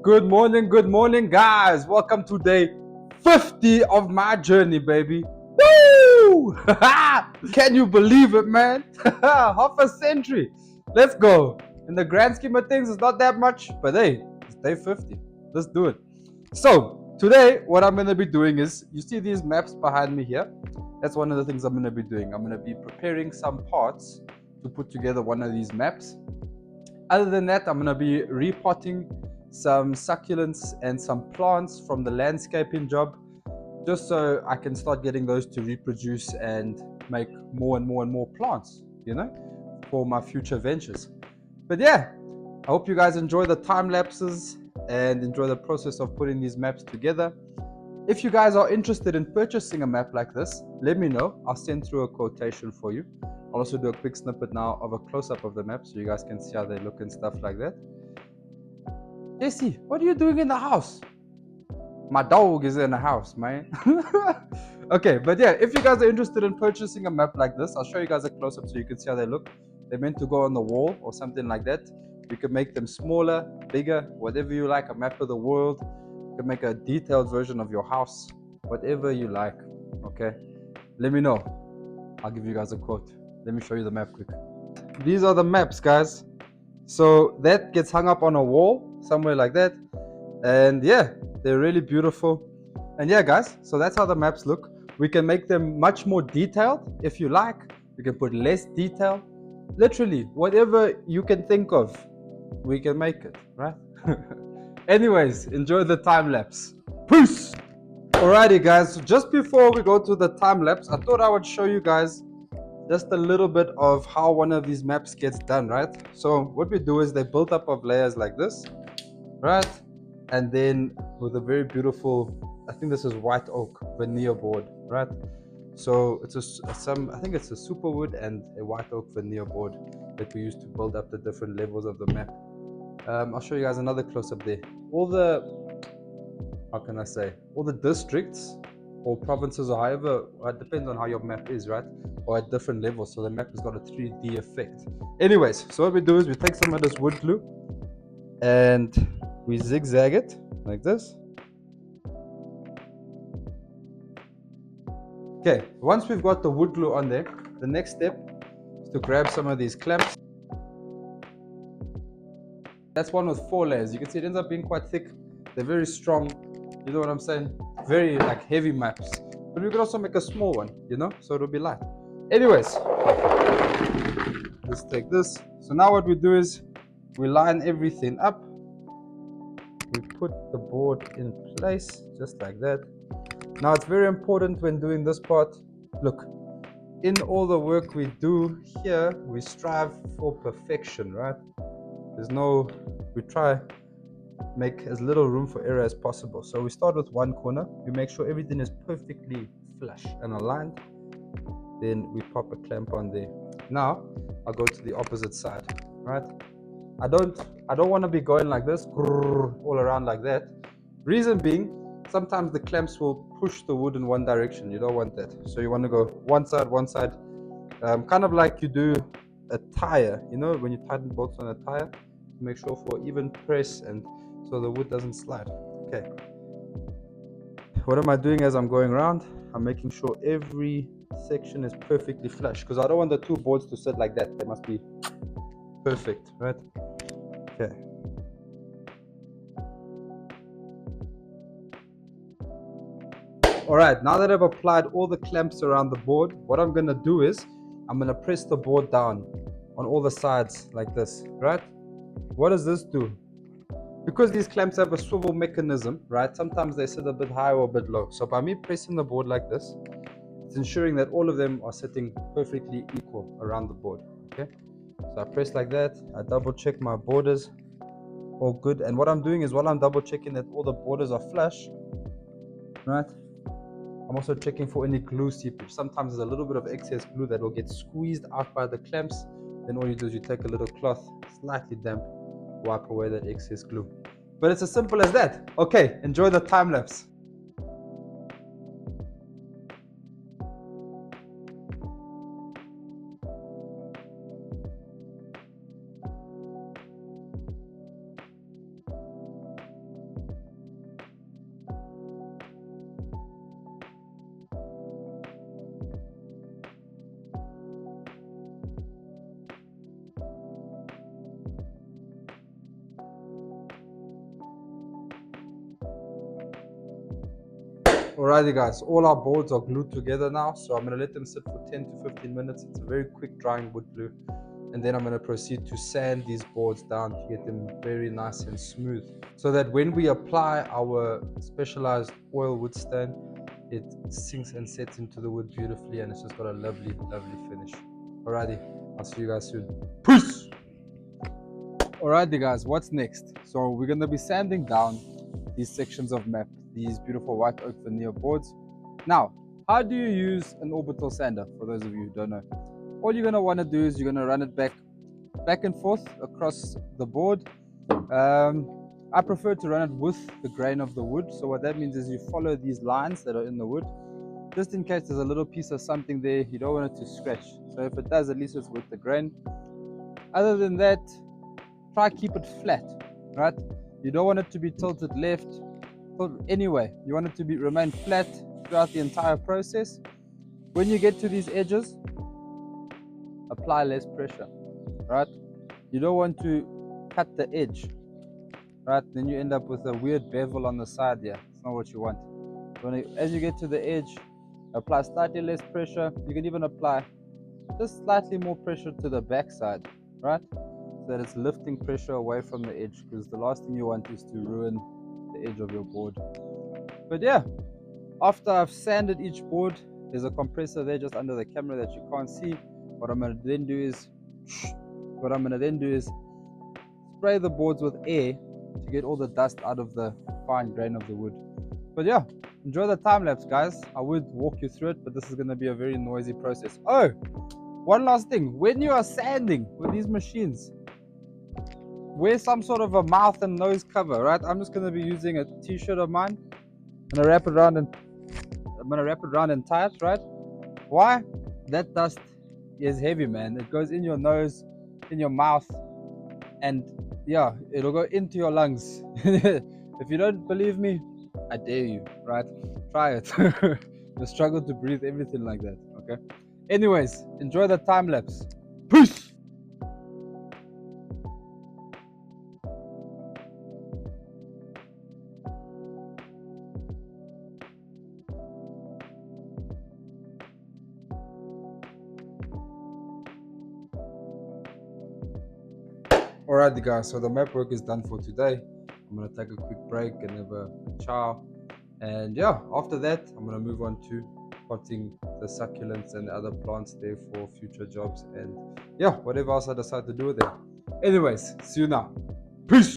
good morning, guys. Welcome to day 50 of my journey, baby. Woo! Can you believe it, man? Half a century. Let's go. In the grand scheme of things, it's not that much, but hey, it's day 50. Let's do it. So, today, what I'm going to be doing is, you see these maps behind me here? That's one of the things I'm going to be doing. I'm going to be preparing some parts to put together one of these maps. Other than that, I'm going to be repotting some succulents and some plants from the landscaping job, just so I can start getting those to reproduce and make more and more plants, for my future ventures. But yeah, I hope you guys enjoy the time lapses and enjoy the process of putting these maps together. If you guys are interested in purchasing a map like this, let me know. I'll send through a quotation for you. I'll also do a quick snippet now of a close-up of the map so you guys can see how they look and stuff like that. Jesse, what are you doing in the house? My dog is in the house, man. Okay, but yeah, if you guys are interested in purchasing a map like this, I'll show you guys a close-up so you can see how they look. They're meant to go on the wall or something like that. You can make them smaller, bigger, whatever you like, a map of the world. You can make a detailed version of your house, whatever you like, okay? Let me know. I'll give you guys a quote. Let me show you the map quick. These are the maps, guys. So that gets hung up on a wall somewhere like that. And yeah, they're really beautiful. And yeah, guys, so that's how the maps look. We can make them much more detailed if you like. We can put less detail. Literally, whatever you can think of, we can make it, right? Anyways, enjoy the time lapse. Peace! Alrighty, guys, so just before we go to the time lapse, I thought I would show you guys just a little bit of how one of these maps gets done, right? So what we do is they build up of layers like this, right? And then with a very beautiful, I think this is white oak veneer board, right? So it's I think it's a super wood and a white oak veneer board that we use to build up the different levels of the map. I'll show you guys another close-up there. All the districts or provinces, or however, it depends on how your map is, right? Or at different levels, so the map has got a 3D effect. Anyways, so what we do is we take some of this wood glue and we zigzag it like this. Okay, once we've got the wood glue on there, the next step is to grab some of these clamps. That's one with 4 layers. You can see it ends up being quite thick. They're very strong. You know what I'm saying? Very like heavy maps. But we could also make a small one, so it'll be light. Anyways, let's take this. So now what we do is we line everything up. We put the board in place just like that. Now it's very important when doing this part. Look, in all the work we do here, we strive for perfection, right? We try make as little room for error as possible. So we start with one corner, we make sure everything is perfectly flush and aligned, then we pop a clamp on there. Now I'll go to the opposite side, right? I don't want to be going like this all around like that. Reason being, sometimes the clamps will push the wood in one direction. You don't want that, so you want to go one side, kind of like you do a tire, when you tighten bolts on a tire, make sure for even press and so the wood doesn't slide. Okay, what am I doing as I'm going around? I'm making sure every section is perfectly flush, because I don't want the two boards to sit like that. They must be perfect, right? Okay. All right, now that I've applied all the clamps around the board, what I'm gonna do is I'm gonna press the board down on all the sides like this, right? What does this do? Because these clamps have a swivel mechanism, right? Sometimes they sit a bit high or a bit low. So by me pressing the board like this, it's ensuring that all of them are sitting perfectly equal around the board, okay? So I press like that, I double check my borders, all good. And what I'm doing is while I'm double checking that all the borders are flush, right? I'm also checking for any glue seepage. Sometimes there's a little bit of excess glue that will get squeezed out by the clamps. Then all you do is you take a little cloth, slightly damp, wipe away that excess glue. But it's as simple as that. Okay, enjoy the time lapse. Alrighty guys, all our boards are glued together now, so I'm going to let them sit for 10 to 15 minutes. It's a very quick drying wood glue, and then I'm going to proceed to sand these boards down to get them very nice and smooth, so that when we apply our specialized oil wood stain, it sinks and sets into the wood beautifully, and it's just got a lovely finish. Alrighty, I'll see you guys soon. Peace. Alrighty guys, what's next? So we're going to be sanding down these sections of map, these beautiful white oak veneer boards. Now, how do you use an orbital sander? For those of you who don't know, all you're going to want to do is you're going to run it back and forth across the board. I prefer to run it with the grain of the wood. So what that means is you follow these lines that are in the wood, just in case there's a little piece of something there, you don't want it to scratch. So if it does, at least it's with the grain. Other than that, try keep it flat, right? You don't want it to be tilted left. Anyway, you want it to remain flat throughout the entire process. When you get to these edges, apply less pressure, right? You don't want to cut the edge, right? Then you end up with a weird bevel on the side here. It's not what you want. As you get to the edge, apply slightly less pressure. You can even apply just slightly more pressure to the back side, right? So that it's lifting pressure away from the edge, because the last thing you want is to ruin the edge of your board. But yeah, after I've sanded each board, there's a compressor there just under the camera that you can't see. What I'm going to then do is spray the boards with air to get all the dust out of the fine grain of the wood. But yeah, enjoy the time lapse guys. I would walk you through it, but this is going to be a very noisy process. Oh, one last thing, when you are sanding with these machines, wear some sort of a mouth and nose cover, right? I'm just going to be using a t-shirt of mine. I'm going to wrap it around and tie it, right? Why? That dust is heavy, man. It goes in your nose, in your mouth, and yeah, it'll go into your lungs. If you don't believe me, I dare you, right? Try it. You'll struggle to breathe, everything like that, okay? Anyways, enjoy the time lapse. Peace! Alrighty guys, so the map work is done for today. I'm gonna take a quick break and have a chow, and yeah, after that I'm gonna move on to potting the succulents and other plants there for future jobs, and yeah, whatever else I decide to do with them. Anyways, see you now. Peace.